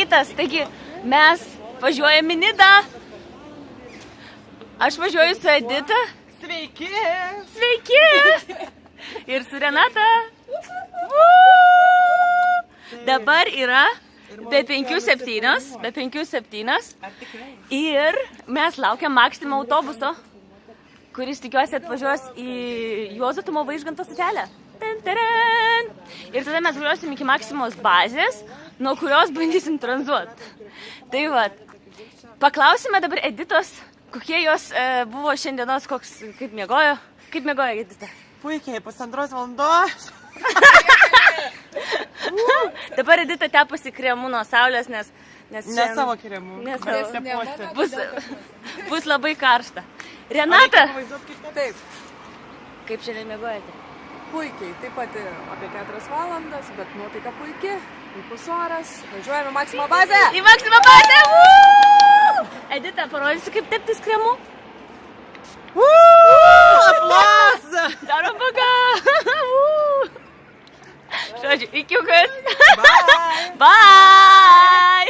kitas. Taigi, mes važiuojame į Nidą. Aš važiuoju su Edita. Sveiki! Sveiki! Ir su Renata. Dabar yra be 5:07. Ir mes laukiam Maximo autobuso, kuris tikiuosi atvažiuos į Juozo Tumo Vaižganto stotelę. Ir tada mes važiuosim iki Maximos bazės, nuo kurios bandysim tranzuoti. Tai va, paklausime dabar Editos, kokie jos buvo šiandienos, kaip miegojo. Kaip miegojo Edita? Puikiai, 1,5 valandos. Dabar Edita tepasi kremu nuo saulės, nes Ne savo kremu. Ne bet savo. tepuosi. Bus labai karšta. Renata, Taip, kaip šiandien miegojate? puikiai, taip pat apie 4 valandas, bet nuotaika puikiai, puikus oras, važiuojame Maximo bazę. Į Maximo bazę! Woo! Edita, parodysiu, kaip teptis kremu. Aplausą! Darom baga! Žodžiu, ikiukas. Bye! Bye!